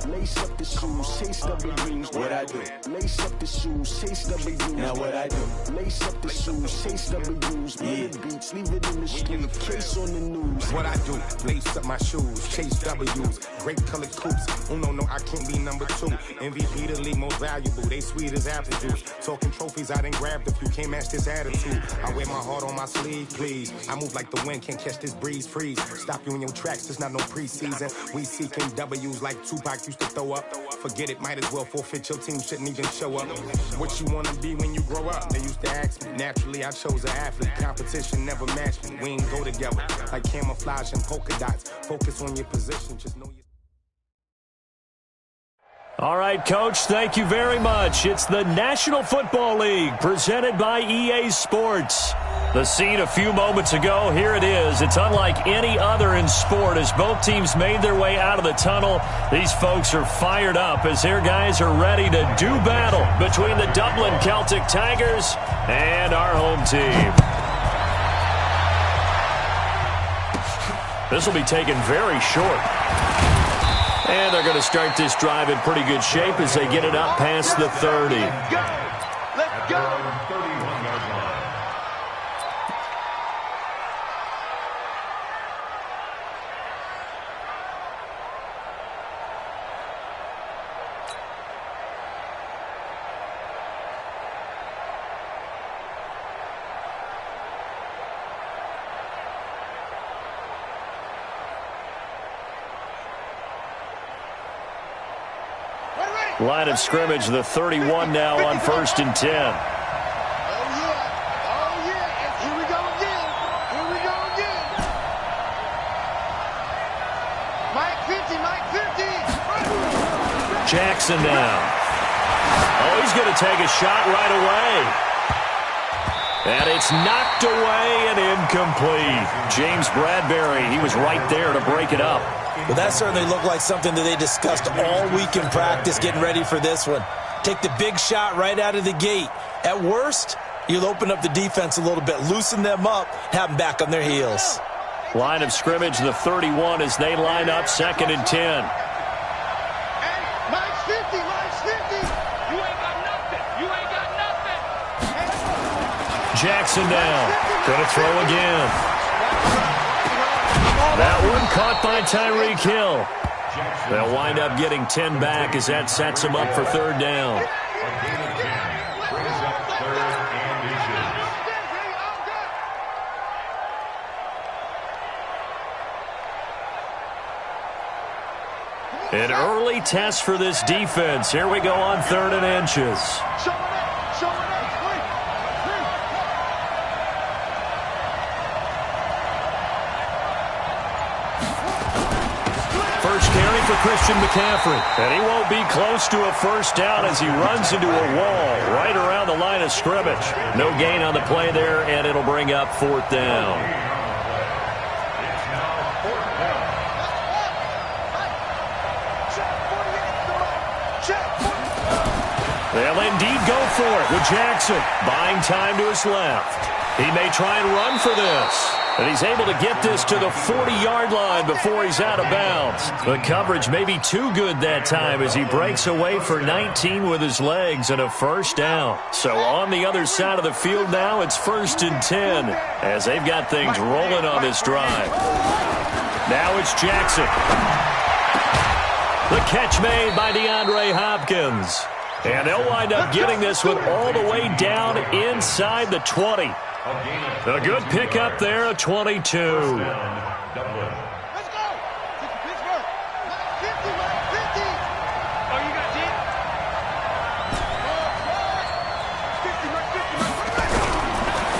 Lace up the shoes, chase W's. What I do? Lace up the shoes, chase W's. Now what I do? Lace up the shoes, chase W's. Run the beats, leave it in the street. Case on the news. What I do? Lace up my shoes, chase W's. Great colored coops. Oh no, I can't be number 2. MVP the league most valuable. They sweet as apple juice. Talking trophies, I done grabbed a few. Can't match this attitude. I wear my heart on my sleeve, please. I move like the wind, can't catch this breeze. Freeze. Stop you in your tracks. There's not no preseason. We seeking W's like Tupac used to throw up. Forget it, might as well forfeit. Your team shouldn't even show up. What you wanna be when you grow up? They used to ask me. Naturally, I chose an athlete. Competition never matched me. We ain't go together like camouflage and polka dots. Focus on your position. Just know you. All right, Coach, thank you very much. It's the National Football League presented by EA Sports. The scene a few moments ago, here it is. It's unlike any other in sport as both teams made their way out of the tunnel. These folks are fired up as their guys are ready to do battle between the Dublin Celtic Tigers and our home team. This will be taken very short. And they're going to start this drive in pretty good shape as they get it up past the 30. Let's go. Line of scrimmage, the 31 now on 1st and 10. Oh, yeah. Here we go again. Mike 50. Jackson now. Oh, he's going to take a shot right away. And it's knocked away and incomplete. James Bradbury, he was right there to break it up. Well, that certainly looked like something that they discussed all week in practice getting ready for this one. Take the big shot right out of the gate. At worst, you'll open up the defense a little bit, loosen them up, have them back on their heels. Line of scrimmage, the 31 as they line up 2nd and 10. Mike's 50. You ain't got nothing. Jackson down. Gonna throw again. That one caught by Tyreek Hill. They'll wind up getting 10 back as that sets them up for 3rd down. An early test for this defense. Here we go on 3rd and inches. First carry for Christian McCaffrey. And he won't be close to a 1st down as he runs into a wall right around the line of scrimmage. No gain on the play there, and it'll bring up 4th down. They'll indeed go for it with Jackson buying time to his left. He may try and run for this. And he's able to get this to the 40-yard line before he's out of bounds. The coverage may be too good that time as he breaks away for 19 with his legs and a 1st down. So on the other side of the field now, it's 1st and 10 as they've got things rolling on this drive. Now it's Jackson. The catch made by DeAndre Hopkins. And they'll wind up getting this one all the way down inside the 20. A good pickup there at 22. Let's go. Pittsburgh. 50, 50. Oh, you got 10?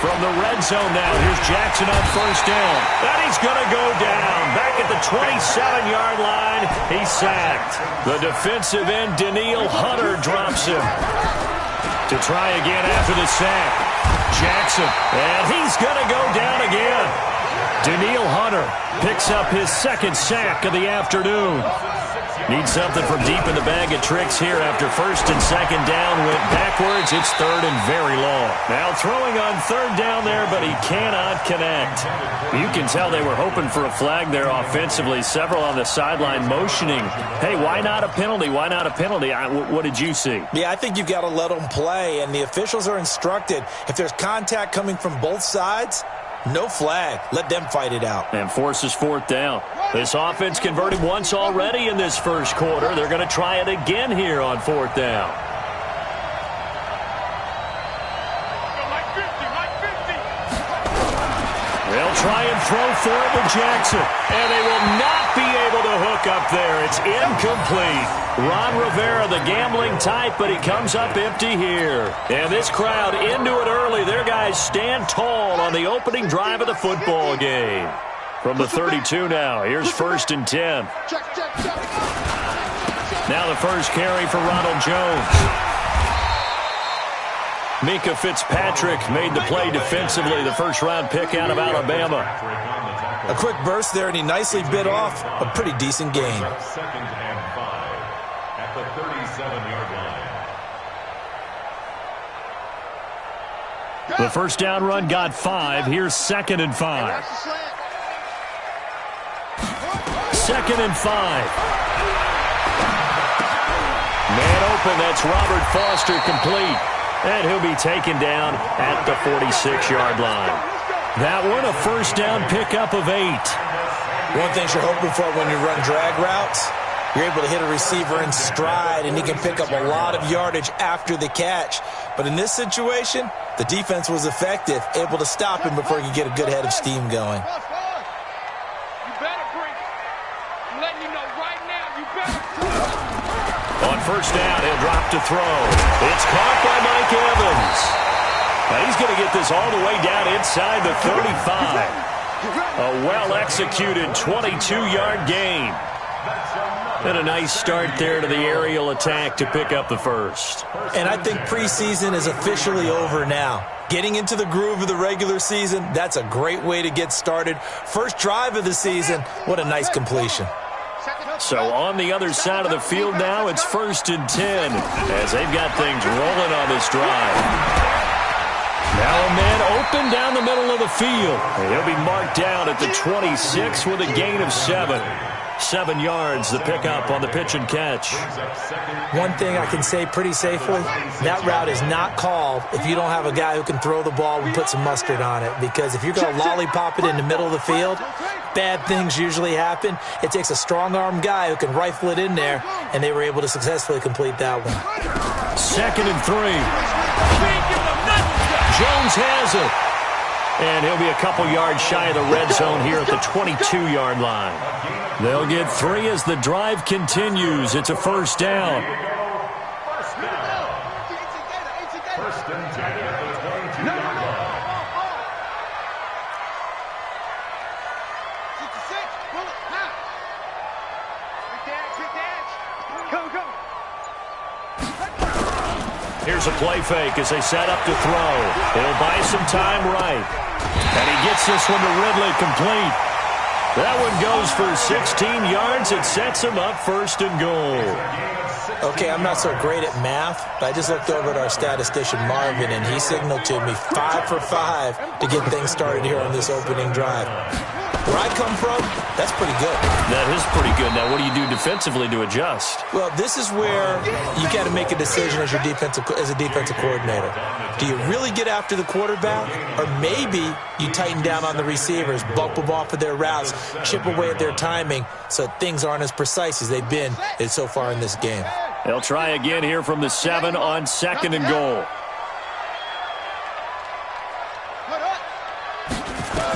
From the red zone now, here's Jackson on 1st down. And he's going to go down. Back at the 27-yard line, he's sacked. The defensive end, Daniil Hunter, drops him. To try again after the sack. Jackson, and he's going to go down again. Daniil Hunter picks up his 2nd sack of the afternoon. Need something from deep in the bag of tricks here after first and second down went backwards. It's third and very long. Now throwing on third down there, but he cannot connect. You can tell they were hoping for a flag there offensively. Several on the sideline motioning, hey, why not a penalty? Why not a penalty? What did you see? Yeah, I think you've got to let them play, and the officials are instructed, if there's contact coming from both sides, no flag. Let them fight it out. And forces fourth down. This offense converted once already in this first quarter. They're going to try it again here on fourth down. They'll try and throw for it with Jackson. And they will not be able to hook up there. It's incomplete. Ron Rivera, the gambling type, but he comes up empty here. And this crowd into it early. Their guys stand tall on the opening drive of the football game. From the 32 now, here's first and 10. Now the first carry for Ronald Jones. Mika Fitzpatrick made the play defensively, the first-round pick out of Alabama. A quick burst there, and he nicely bit off a pretty decent gain. Second and 5 at the 37-yard line. The first down run got 5. Here's second and 5. Second and 5. Man open, that's Robert Foster complete. And he'll be taken down at the 46-yard line. That one, a first down pickup of 8. One thing you're hoping for when you run drag routes, you're able to hit a receiver in stride, and he can pick up a lot of yardage after the catch. But in this situation, the defense was effective, able to stop him before he could get a good head of steam going. You better bring it. I'm letting you know right now, you better. On first down, he'll drop to throw. It's caught by Mike Evans. Now he's going to get this all the way down inside the 35. A well-executed 22-yard gain. And a nice start there to the aerial attack to pick up the first. And I think preseason is officially over now. Getting into the groove of the regular season, that's a great way to get started. First drive of the season, what a nice completion. So on the other side of the field now, it's first and 10 as they've got things rolling on this drive. Now a man open down the middle of the field. And he'll be marked down at the 26 with a gain of 7. 7 yards, the pickup on the pitch and catch. One thing I can say pretty safely, that route is not called if you don't have a guy who can throw the ball and put some mustard on it. Because if you're going to lollipop it in the middle of the field, bad things usually happen. It takes a strong-arm guy who can rifle it in there, and they were able to successfully complete that one. Second and 3. Jones has it. And he'll be a couple yards shy of the red zone here at the 22-yard line. They'll get 3 as the drive continues. It's a first down. First and 10 at the 22-yard line. Here's a play fake as they set up to throw. He'll buy some time right. And he gets this one to Ridley complete. That one goes for 16 yards. It sets him up first and goal. Okay, I'm not so great at math, but I just looked over at our statistician, Marvin, and he signaled to me 5 for 5 to get things started here on this opening drive. Where I come from, that's pretty good. That is pretty good. Now, what do you do defensively to adjust? Well, this is where you got to make a decision as a defensive coordinator. Do you really get after the quarterback, or maybe you tighten down on the receivers, bump them off of their routes, chip away at their timing so things aren't as precise as they've been so far in this game? They'll try again here from the 7 on second and goal.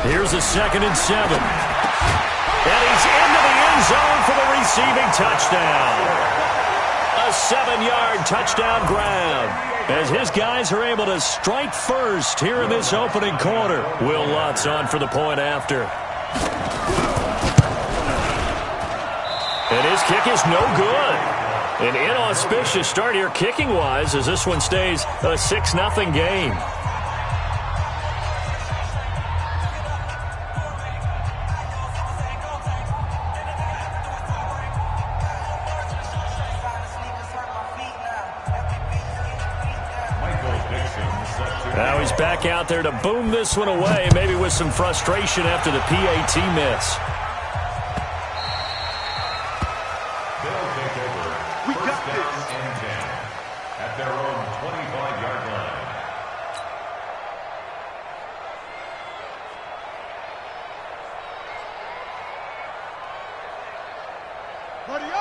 Here's a second and 7. And he's into the end zone for the receiving touchdown. A 7-yard touchdown grab as his guys are able to strike first here in this opening quarter. Will Lutz on for the point after. And his kick is no good. An inauspicious start here kicking-wise as this one stays a 6-0 game. Now he's back out there to boom this one away, maybe with some frustration after the PAT miss. They'll take over. We got this. First down and 10 at their own 25-yard line.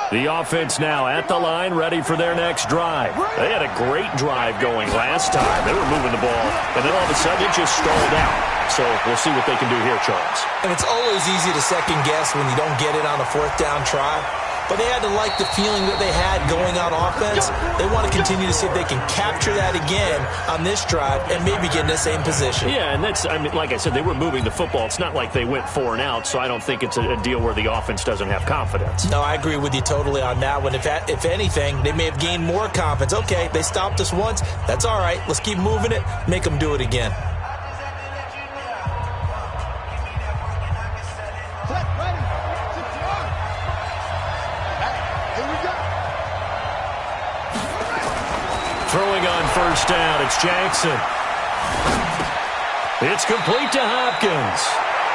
The offense now at the line, ready for their next drive. They had a great drive going last time. They were moving the ball, and then all of a sudden it just stalled out. So we'll see what they can do here, Charles. And it's always easy to second guess when you don't get it on a fourth down try. But they had to like the feeling that they had going on offense. They want to continue to see if they can capture that again on this drive and maybe get in the same position. Yeah, and that's, I mean, like I said, they were moving the football. It's not like they went 4 and out, so I don't think it's a deal where the offense doesn't have confidence. No, I agree with you totally on that one. If anything, they may have gained more confidence. Okay, they stopped us once. That's all right. Let's keep moving it. Make them do it again. Throwing on first down, it's Jackson. It's complete to Hopkins.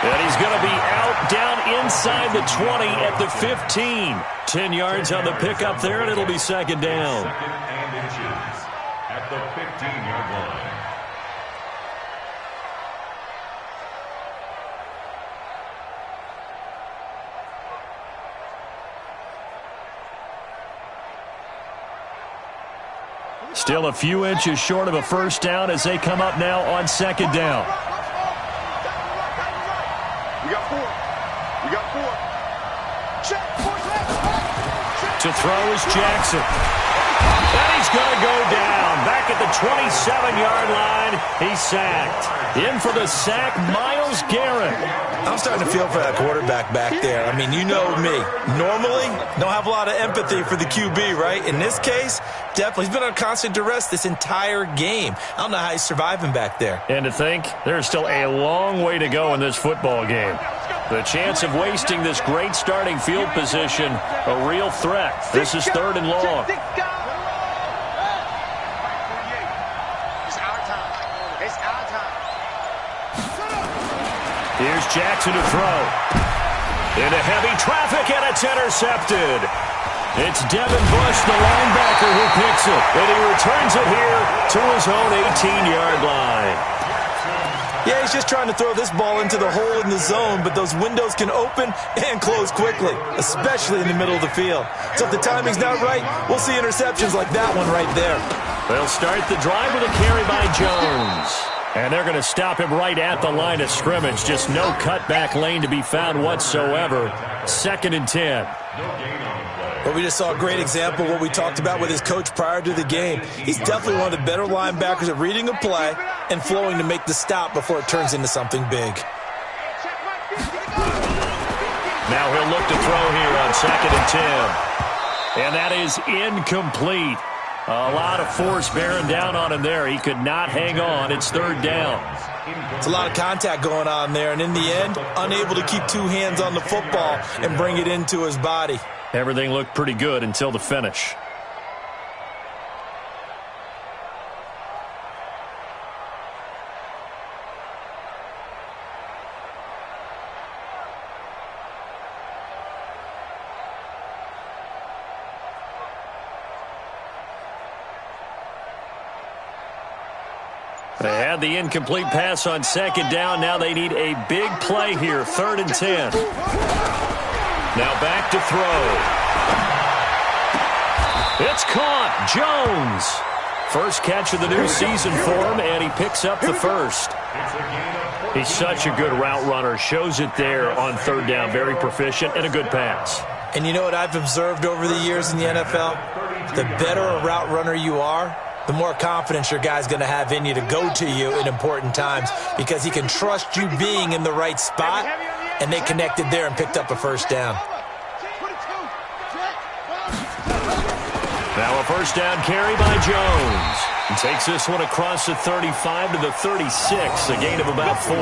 And he's going to be out down inside the 20 at the 15. 10 yards on the pickup there, and it'll be second down. Second and inches at the 15-yard line. Still a few inches short of a first down as they come up now on second down. We got 4. We got 4. Check. To throw is Jackson. And he's going to go down. Back at the 27-yard line, he's sacked. In for the sack, Myles Garrett. I'm starting to feel for that quarterback back there. I mean, you know me. Normally, don't have a lot of empathy for the QB, right? In this case, definitely. He's been on constant duress this entire game. I don't know how he's surviving back there. And to think, there's still a long way to go in this football game. The chance of wasting this great starting field position, a real threat. This is 3rd and long. Here's Jackson to throw. Into heavy traffic, and it's intercepted. It's Devin Bush, the linebacker, who picks it. And he returns it here to his own 18-yard line. Yeah, he's just trying to throw this ball into the hole in the zone, but those windows can open and close quickly, especially in the middle of the field. So if the timing's not right, we'll see interceptions like that one right there. They'll start the drive with a carry by Jones. And they're going to stop him right at the line of scrimmage. Just no cutback lane to be found whatsoever. 2nd and 10. But we just saw a great example of what we talked about with his coach prior to the game. He's definitely one of the better linebackers at reading a play and flowing to make the stop before it turns into something big. Now he'll look to throw here on 2nd and 10. And that is incomplete. A lot of force bearing down on him there. He could not hang on. It's 3rd down. It's a lot of contact going on there, and in the end, unable to keep 2 hands on the football and bring it into his body. Everything looked pretty good until the finish. They had the incomplete pass on 2nd down. Now they need a big play here. 3rd and 10. Now back to throw. It's caught. Jones. First catch of the new season for him, and he picks up the first. He's such a good route runner. Shows it there on 3rd down. Very proficient and a good pass. And you know what I've observed over the years in the NFL? The better a route runner you are, the more confidence your guy's going to have in you to go to you in important times because he can trust you being in the right spot, and they connected there and picked up a first down. Now a first down carry by Jones. He takes this one across the 35 to the 36, a gain of about 4.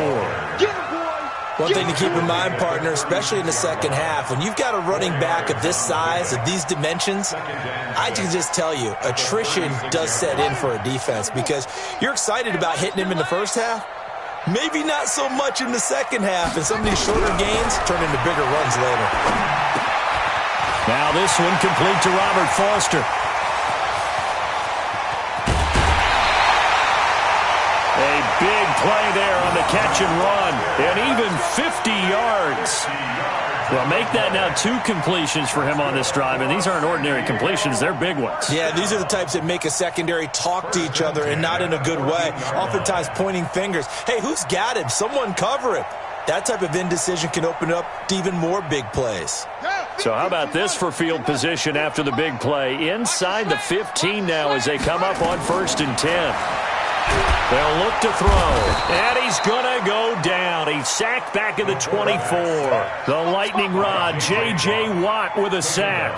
One thing to keep in mind, partner, especially in the second half, when you've got a running back of this size, of these dimensions, I can just tell you, attrition does set in for a defense because you're excited about hitting him in the first half. Maybe not so much in the second half, and some of these shorter gains turn into bigger runs later. Now this one complete to Robert Foster. A big play there on the catch and run, and even 50 yards. Well, make that now 2 completions for him on this drive, and these aren't ordinary completions. They're big ones. Yeah, these are the types that make a secondary talk to each other, and not in a good way. Oftentimes pointing fingers. Hey, who's got him? Someone cover him. That type of indecision can open up to even more big plays. So how about this for field position after the big play? Inside the 15 now as they come up on 1st and 10. They'll look to throw, and he's going to go down. He's sacked back at the 24. The lightning rod, J.J. Watt with a sack.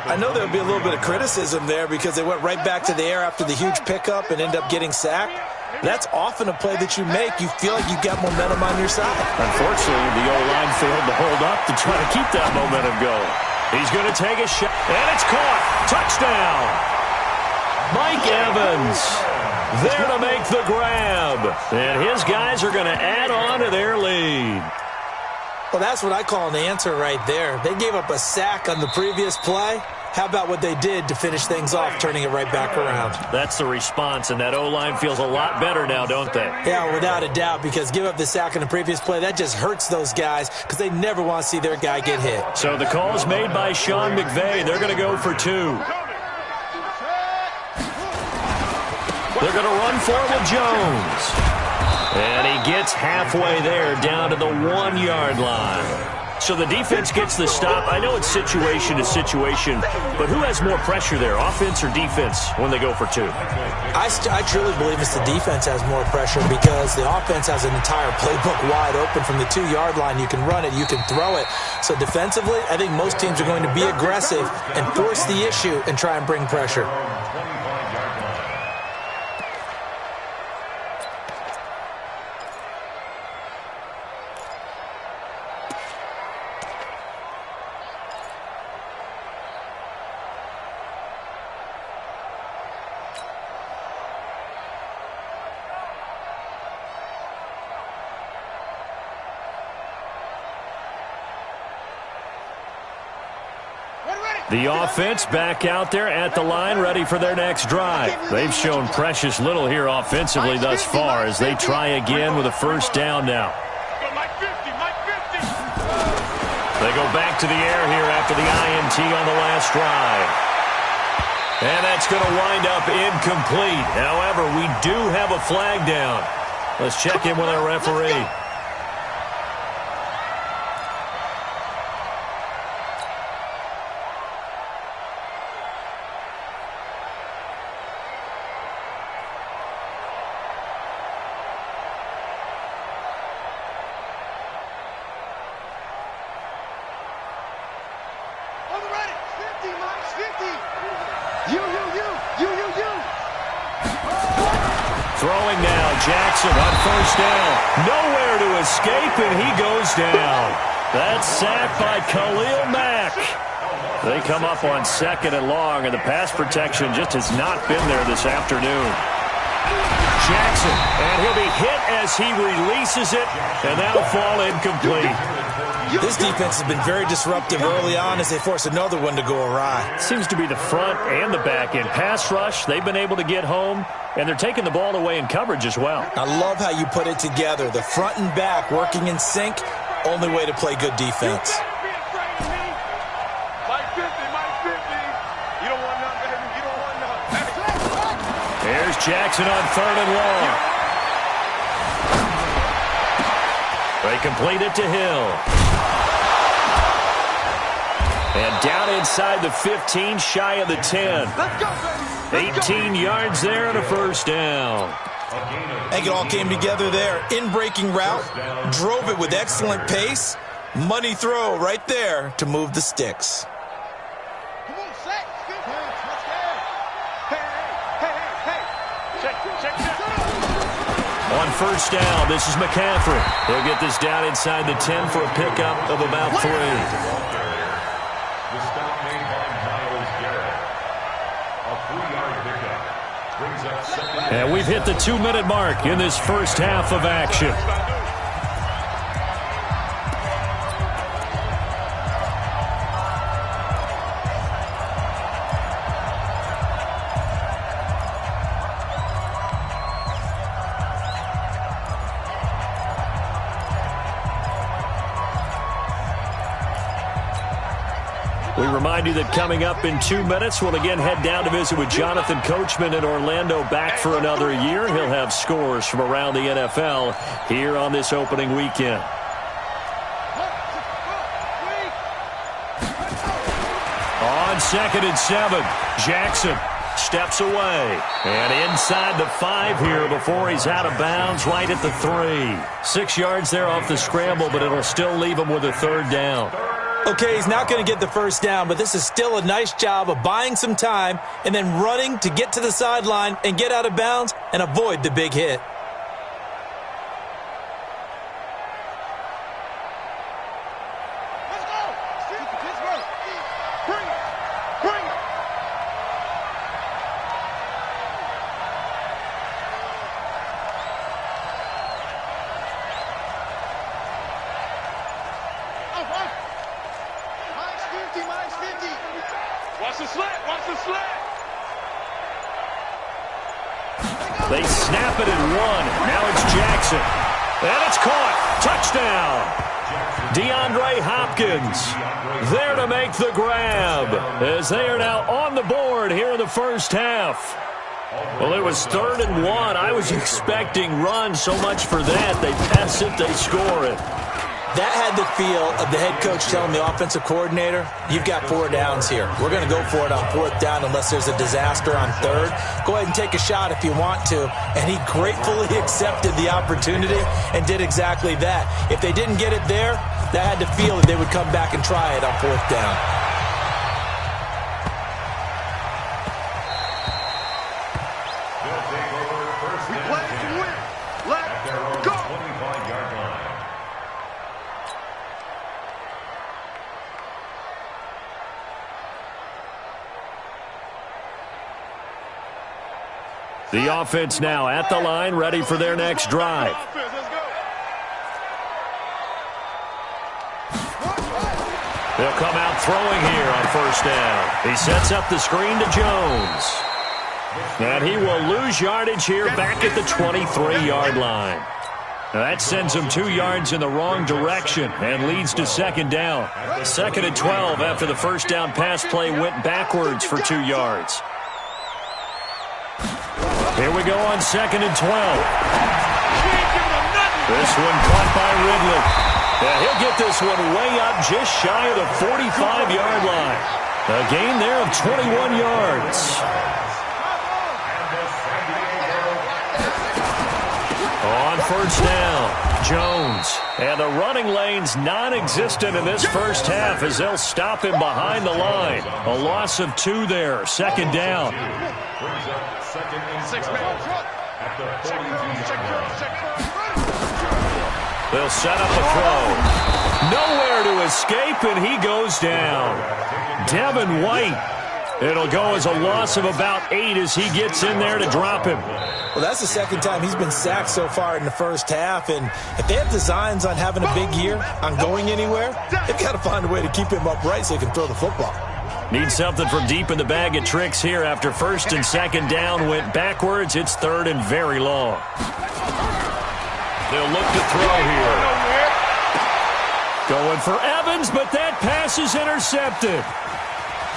I know there'll be a little bit of criticism there because they went right back to the air after the huge pickup and end up getting sacked. That's often a play that you make. You feel like you've got momentum on your side. Unfortunately, the O-line failed to hold up to try to keep that momentum going. He's going to take a shot, and it's caught. Touchdown. Mike Evans there to make the grab. And his guys are going to add on to their lead. Well, that's what I call an answer right there. They gave up a sack on the previous play. How about what they did to finish things off, turning it right back around? That's the response, and that O-line feels a lot better now, don't they? Yeah, without a doubt, because give up the sack on the previous play, that just hurts those guys because they never want to see their guy get hit. So the call is made by Sean McVay. They're going to go for 2. They're going to run for it with Jones. And he gets halfway there down to the 1-yard line. So the defense gets the stop. I know it's situation to situation, but who has more pressure there, offense or defense, when they go for 2? I truly believe it's the defense has more pressure because the offense has an entire playbook wide open from the 2-yard line. You can run it, you can throw it. So defensively, I think most teams are going to be aggressive and force the issue and try and bring pressure. The offense back out there at the line, ready for their next drive. They've shown precious little here offensively thus far as they try again with a first down now. They go back to the air here after the INT on the last drive. And that's going to wind up incomplete. However, we do have a flag down. Let's check in with our referee. Throwing now, Jackson on first down. Nowhere to escape, and he goes down. That's sacked by Khalil Mack. They come up on 2nd and long, and the pass protection just has not been there this afternoon. Jackson, and he'll be hit as he releases it, and that'll fall incomplete. This defense has been very disruptive early on as they force another one to go awry. Seems to be the front and the back end. Pass rush, they've been able to get home, and they're taking the ball away in coverage as well. I love how you put it together. The front and back working in sync, only way to play good defense. Here's Jackson on 3rd and long. They complete it to Hill. And down inside the 15, shy of the 10. 18 yards there and a first down. I think it all came together there. In-breaking route, drove it with excellent pace. Money throw right there to move the sticks. On first down, this is McCaffrey. He'll get this down inside the 10 for a pickup of about 3. The stop made by Myles Garrett. A 3-yard pickup. Brings up second. And we've hit the 2-minute mark in this first half of action. We remind you that coming up in 2 minutes, we'll again head down to visit with Jonathan Coachman in Orlando, back for another year. He'll have scores from around the NFL here on this opening weekend. On 2nd and 7, Jackson steps away. And inside the 5 here before he's out of bounds, right at the 3. 6 yards there off the scramble, but it'll still leave him with a 3rd down. Okay, he's not going to get the first down, but this is still a nice job of buying some time and then running to get to the sideline and get out of bounds and avoid the big hit. They snap it at 1. Now it's Jackson. And it's caught. Touchdown. DeAndre Hopkins there to make the grab as they are now on the board here in the first half. Well, it was 3rd and 1. I was expecting run, so much for that. They pass it, they score it. That had the feel of the head coach telling the offensive coordinator, you've got 4 downs here. We're going to go for it on 4th down unless there's a disaster on 3rd. Go ahead and take a shot if you want to. And he gratefully accepted the opportunity and did exactly that. If they didn't get it there, that had the feel that they would come back and try it on 4th down. The offense now at the line, ready for their next drive. They'll come out throwing here on first down. He sets up the screen to Jones. And he will lose yardage here back at the 23-yard line. Now that sends him 2 yards in the wrong direction and leads to 2nd down. 2nd and 12 after the first down pass play went backwards for 2 yards. Here we go on 2nd and 12. This one caught by Ridley. Yeah, he'll get this one way up just shy of the 45-yard line. A gain there of 21 yards. On first down, Jones. And the running lane's non-existent in this first half as they'll stop him behind the line. A loss of 2 there, 2nd down. They'll set up a throw. Nowhere to escape, and he goes down. Devin White. It'll go as a loss of about 8 as he gets in there to drop him. Well, that's the 2nd time he's been sacked so far in the first half, and if they have designs on having a big year, on going anywhere, they've got to find a way to keep him upright so he can throw the football. Need something from deep in the bag of tricks here after 1st and 2nd down went backwards. It's 3rd and very long. They'll look to throw here. Going for Evans, but that pass is intercepted.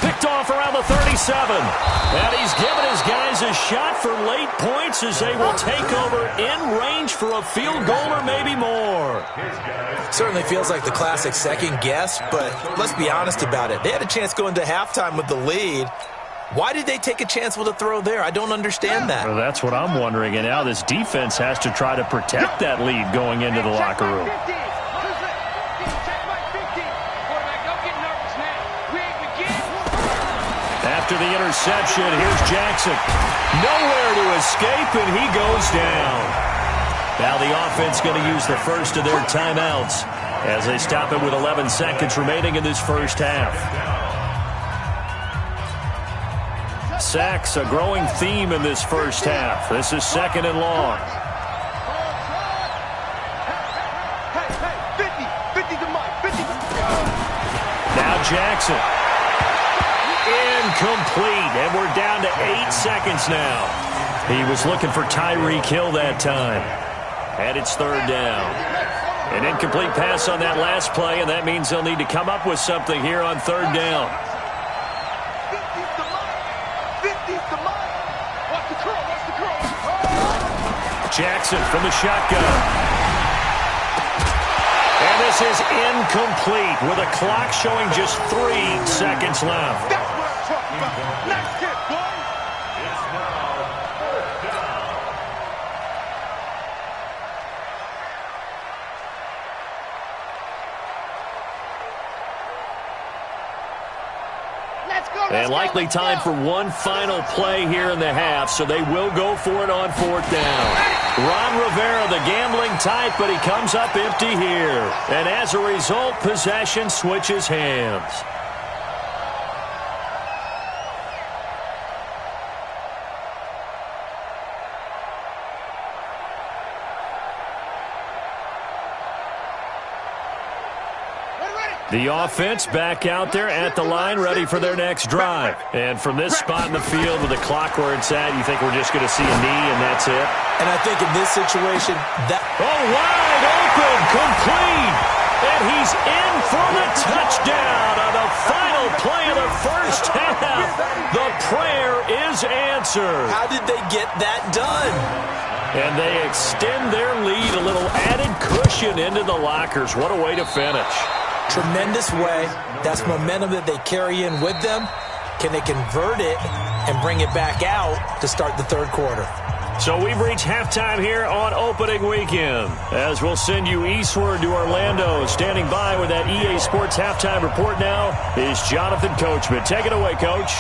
Picked off around the 37. And he's given his guys a shot for late points as they will take over in range for a field goal or maybe more. Certainly feels like the classic second guess, but let's be honest about it. They had a chance going to halftime with the lead. Why did they take a chance with a throw there? I don't understand that. Well, that's what I'm wondering. And now this defense has to try to protect that lead going into the locker room. After the interception, here's Jackson. Nowhere to escape, and he goes down. Now the offense going to use the first of their timeouts as they stop it with 11 seconds remaining in this first half. Sacks, a growing theme in this first half. This is second and long. Now Jackson. Incomplete, and we're down to 8 seconds now. He was looking for Tyreek Hill that time. And it's third down. An incomplete pass on that last play, and that means they'll need to come up with something here on third down. Jackson from the shotgun. And this is incomplete with a clock showing just 3 seconds left. That's what I'm talking about. Nice hit, boy. It's now fourth down. And likely time for one final play here in the half, so they will go for it on fourth down. Ron Rivera, the gambling type, but he comes up empty here. And as a result, possession switches hands. The offense back out there at the line, ready for their next drive. And from this spot in the field with the clock where it's at, you think we're just going to see a knee and that's it? And I think in this situation, that... Oh, wide open, complete. And he's in for the touchdown on the final play of the first half. The prayer is answered. How did they get that done? And they extend their lead, a little added cushion into the lockers. What a way to finish. Tremendous way. That's momentum that they carry in with them. Can they convert it and bring it back out to start the third quarter? So we've reached halftime here on opening weekend. As we'll send you eastward to Orlando. Standing by with that EA Sports halftime report now is Jonathan Coachman. Take it away, Coach.